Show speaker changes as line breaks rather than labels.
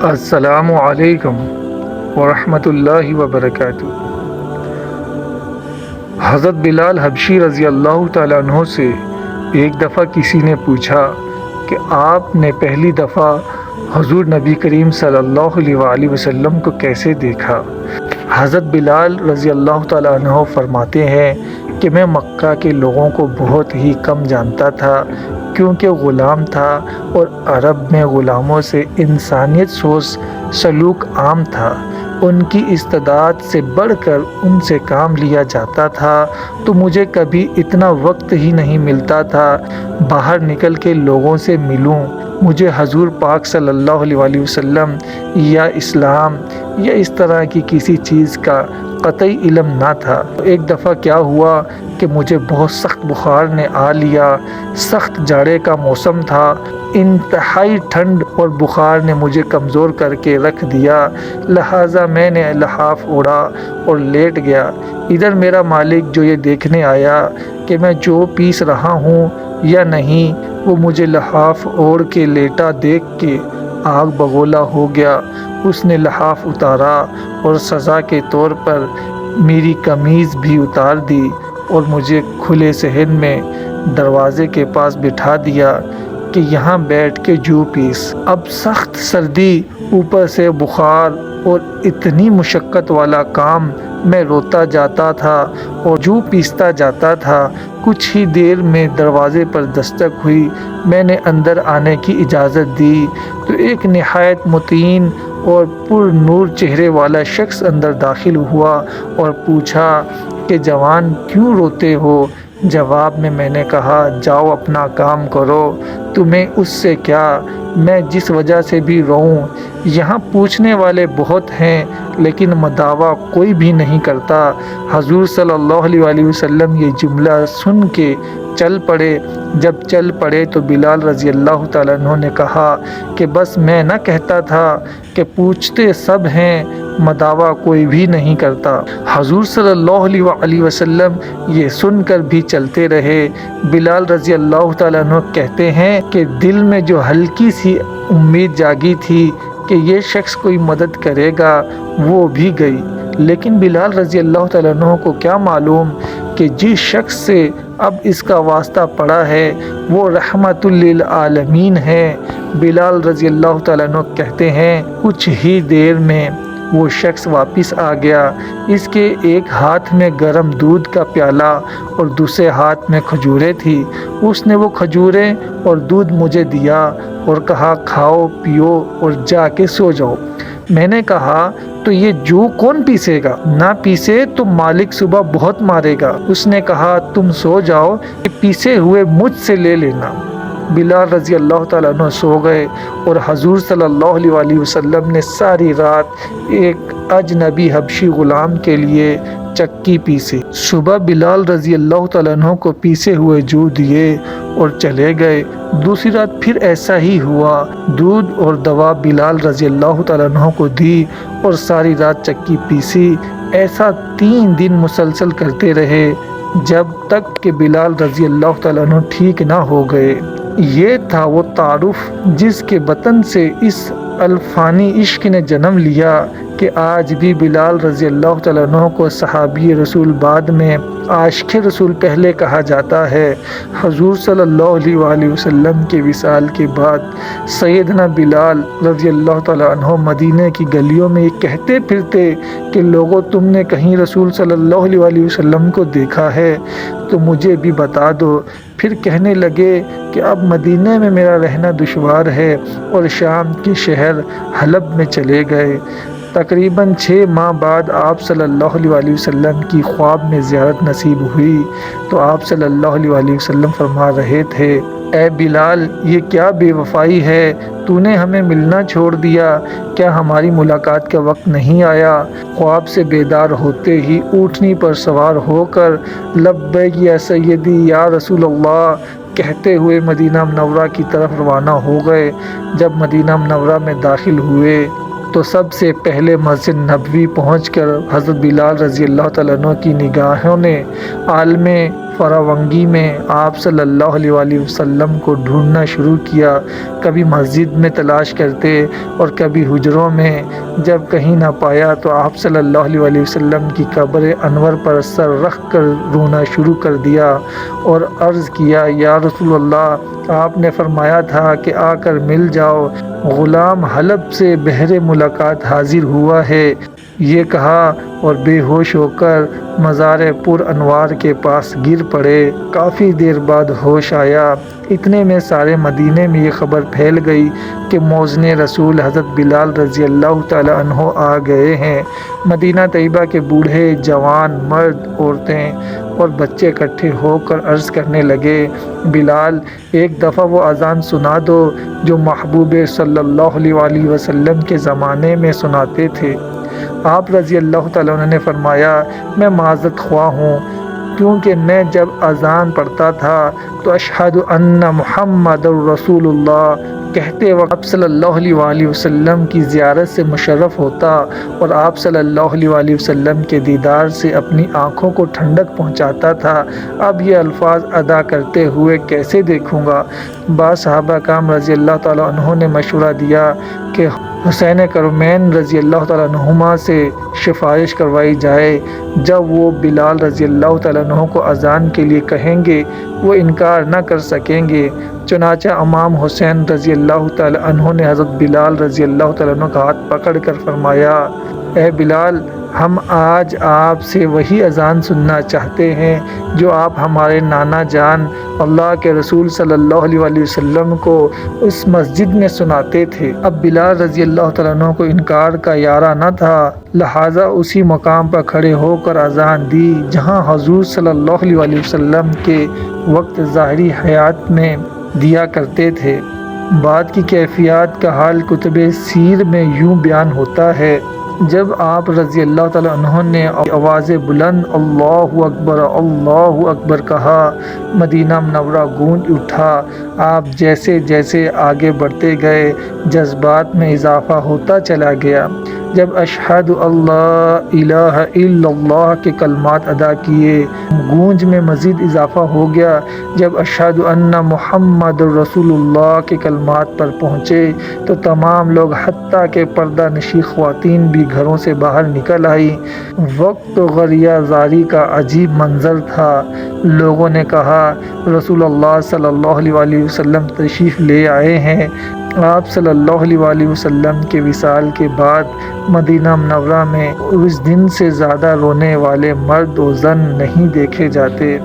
السلام علیکم ورحمۃ اللہ وبرکاتہ۔ حضرت بلال حبشی رضی اللہ تعالیٰ عنہ سے ایک دفعہ کسی نے پوچھا کہ آپ نے پہلی دفعہ حضور نبی کریم صلی اللہ علیہ وآلہ وسلم کو کیسے دیکھا؟ حضرت بلال رضی اللہ تعالیٰ عنہ فرماتے ہیں کہ میں مکہ کے لوگوں کو بہت ہی کم جانتا تھا، کیونکہ غلام تھا اور عرب میں غلاموں سے انسانیت سوز سلوک عام تھا۔ ان کی استعداد سے بڑھ کر ان سے کام لیا جاتا تھا، تو مجھے کبھی اتنا وقت ہی نہیں ملتا تھا باہر نکل کے لوگوں سے ملوں۔ مجھے حضور پاک صلی اللہ علیہ وآلہ وسلم یا اسلام یا اس طرح کی کسی چیز کا قطعی علم نہ تھا۔ ایک دفعہ کیا ہوا کہ مجھے بہت سخت بخار نے آ لیا۔ سخت جاڑے کا موسم تھا، انتہائی ٹھنڈ اور بخار نے مجھے کمزور کر کے رکھ دیا، لہٰذا میں نے لحاف اوڑھا اور لیٹ گیا۔ ادھر میرا مالک جو یہ دیکھنے آیا کہ میں جو پیس رہا ہوں یا نہیں، وہ مجھے لحاف اوڑھ کے لیٹا دیکھ کے آگ بگولا ہو گیا۔ اس نے لحاف اتارا اور سزا کے طور پر میری قمیض بھی اتار دی اور مجھے کھلے صحن میں دروازے کے پاس بٹھا دیا کہ یہاں بیٹھ کے جو پیس۔ اب سخت سردی، اوپر سے بخار اور اتنی مشقت والا کام، میں روتا جاتا تھا اور جو پیستا جاتا تھا۔ کچھ ہی دیر میں دروازے پر دستک ہوئی۔ میں نے اندر آنے کی اجازت دی تو ایک نہایت مطمئن اور پر نور چہرے والا شخص اندر داخل ہوا اور پوچھا کہ جوان کیوں روتے ہو؟ جواب میں نے کہا جاؤ اپنا کام کرو، تمہیں اس سے کیا، میں جس وجہ سے بھی روؤں۔ یہاں پوچھنے والے بہت ہیں لیکن مداوا کوئی بھی نہیں کرتا۔ حضور صلی اللہ علیہ وآلہ وسلم یہ جملہ سن کے چل پڑے۔ جب چل پڑے تو بلال رضی اللہ تعالیٰ عنہ نے کہا کہ بس میں نہ کہتا تھا کہ پوچھتے سب ہیں، مداوا کوئی بھی نہیں کرتا۔ حضور صلی اللہ علیہ وآلہ وسلم یہ سن کر بھی چلتے رہے۔ بلال رضی اللہ تعالیٰ عنہ کہتے ہیں کہ دل میں جو ہلکی سی امید جاگی تھی کہ یہ شخص کوئی مدد کرے گا، وہ بھی گئی، لیکن بلال رضی اللہ تعالیٰ عنہ کو کیا معلوم کہ جس شخص سے اب اس کا واسطہ پڑا ہے وہ رحمت للعالمین ہے۔ بلال رضی اللہ تعالیٰ عنہ کہتے ہیں کچھ ہی دیر میں وہ شخص واپس آ گیا۔ اس کے ایک ہاتھ میں گرم دودھ کا پیالہ اور دوسرے ہاتھ میں کھجوریں تھی۔ اس نے وہ کھجوریں اور دودھ مجھے دیا اور کہا کھاؤ پیو اور جا کے سو جاؤ۔ میں نے کہا تو یہ جو کون پیسے گا؟ نہ پیسے تو مالک صبح بہت مارے گا۔ اس نے کہا تم سو جاؤ، کہ پیسے ہوئے مجھ سے لے لینا۔ بلال رضی اللہ تعالیٰ عنہ سو گئے اور حضور صلی اللہ علیہ وآلہ وسلم نے ساری رات ایک اجنبی حبشی غلام کے لیے چکی پیسی۔ صبح بلال رضی اللہ تعالیٰ عنہ کو پیسے ہوئے جو دیے اور چلے گئے۔ دوسری رات پھر ایسا ہی ہوا، دودھ اور دوا بلال رضی اللہ تعالیٰ عنہ کو دی اور ساری رات چکی پیسی۔ ایسا 3 دن مسلسل کرتے رہے جب تک کہ بلال رضی اللہ تعالیٰ عنہ ٹھیک نہ ہو گئے۔ یہ تھا وہ تعارف جس کے بطن سے اس الفانی عشق نے جنم لیا کہ آج بھی بلال رضی اللہ تعالیٰ عنہ کو صحابی رسول بعد میں عاشق رسول پہلے کہا جاتا ہے۔ حضور صلی اللہ علیہ وآلہ وسلم کے وصال کے بعد سیدنا بلال رضی اللہ تعالیٰ عنہ مدینہ کی گلیوں میں یہ کہتے پھرتے کہ لوگوں تم نے کہیں رسول صلی اللہ علیہ وآلہ وسلم کو دیکھا ہے تو مجھے بھی بتا دو۔ پھر کہنے لگے کہ اب مدینہ میں میرا رہنا دشوار ہے اور شام کے شہر حلب میں چلے گئے۔ تقریباً 6 ماہ بعد آپ صلی اللہ علیہ وآلہ وسلم کی خواب میں زیارت نصیب ہوئی تو آپ صلی اللہ علیہ وآلہ وسلم فرما رہے تھے اے بلال یہ کیا بے وفائی ہے، تو نے ہمیں ملنا چھوڑ دیا، کیا ہماری ملاقات کا وقت نہیں آیا؟ خواب سے بیدار ہوتے ہی اونٹنی پر سوار ہو کر لبیک یا سیدی یا رسول اللہ کہتے ہوئے مدینہ منورہ کی طرف روانہ ہو گئے۔ جب مدینہ منورہ میں داخل ہوئے تو سب سے پہلے مسجد نبوی پہنچ کر حضرت بلال رضی اللہ تعالیٰ عنہ کی نگاہوں نے عالم فراونگی میں آپ صلی اللہ علیہ وسلم کو ڈھونڈنا شروع کیا۔ کبھی مسجد میں تلاش کرتے اور کبھی حجروں میں۔ جب کہیں نہ پایا تو آپ صلی اللہ علیہ وسلم کی قبر انور پر سر رکھ کر رونا شروع کر دیا اور عرض کیا، یا رسول اللہ، آپ نے فرمایا تھا کہ آ کر مل جاؤ، غلام حلب سے بہر ملاقات حاضر ہوا ہے۔ یہ کہا اور بے ہوش ہو کر مزار پر انوار کے پاس گر پڑے۔ کافی دیر بعد ہوش آیا۔ اتنے میں سارے مدینے میں یہ خبر پھیل گئی کہ موذن رسول حضرت بلال رضی اللہ تعالی عنہ آ گئے ہیں۔ مدینہ طیبہ کے بوڑھے، جوان، مرد، عورتیں اور بچے اکٹھے ہو کر عرض کرنے لگے، بلال، ایک دفعہ وہ اذان سنا دو جو محبوب صلی اللہ علیہ وسلم کے زمانے میں سناتے تھے۔ آپ رضی اللہ تعالیٰ عنہ نے فرمایا، میں معذرت خواہ ہوں، کیونکہ میں جب اذان پڑھتا تھا تو اشہد ان محمد رسول اللہ کہتے وقت آپ صلی اللہ علیہ وسلم کی زیارت سے مشرف ہوتا اور آپ صلی اللہ علیہ وسلم کے دیدار سے اپنی آنکھوں کو ٹھنڈک پہنچاتا تھا۔ اب یہ الفاظ ادا کرتے ہوئے کیسے دیکھوں گا؟ بعض صحابہ کرام رضی اللہ تعالیٰ عنہ نے مشورہ دیا کہ حسین کرمین رضی اللہ تعالیٰ عنہما سے سفارش کروائی جائے۔ جب وہ بلال رضی اللہ تعالیٰ عنہ کو اذان کے لیے کہیں گے وہ انکار نہ کر سکیں گے۔ چنانچہ امام حسین رضی اللہ تعالیٰ عنہ نے حضرت بلال رضی اللہ تعالیٰ عنہ کا ہاتھ پکڑ کر فرمایا، اے بلال، ہم آج آپ سے وہی اذان سننا چاہتے ہیں جو آپ ہمارے نانا جان اللہ کے رسول صلی اللہ علیہ وسلم کو اس مسجد میں سناتے تھے۔ اب بلال رضی اللہ تعالیٰ عنہ کو انکار کا یارہ نہ تھا، لہٰذا اسی مقام پر کھڑے ہو کر اذان دی جہاں حضور صلی اللہ علیہ وسلم کے وقت ظاہری حیات میں دیا کرتے تھے۔ بعد کی کیفیات کا حال کتب سیر میں یوں بیان ہوتا ہے، جب آپ رضی اللہ تعالیٰ عنہ نے آواز بلند اللہ اکبر کہا، مدینہ منورہ گونج اٹھا۔ آپ جیسے جیسے آگے بڑھتے گئے جذبات میں اضافہ ہوتا چلا گیا۔ جب اشہد اللہ الہ الا اللہ کے کلمات ادا کیے، گونج میں مزید اضافہ ہو گیا۔ جب اشہد ان محمد رسول اللہ کے کلمات پر پہنچے تو تمام لوگ حتیٰ کہ پردہ نشین خواتین بھی گھروں سے باہر نکل آئی۔ وقت غریہ زاری کا عجیب منظر تھا۔ لوگوں نے کہا، رسول اللہ صلی اللہ علیہ وسلم تشریف لے آئے ہیں۔ آپ صلی اللہ علیہ وسلم کے وصال کے بعد مدینہ منورہ میں اس دن سے زیادہ رونے والے مرد و زن نہیں دیکھے جاتے۔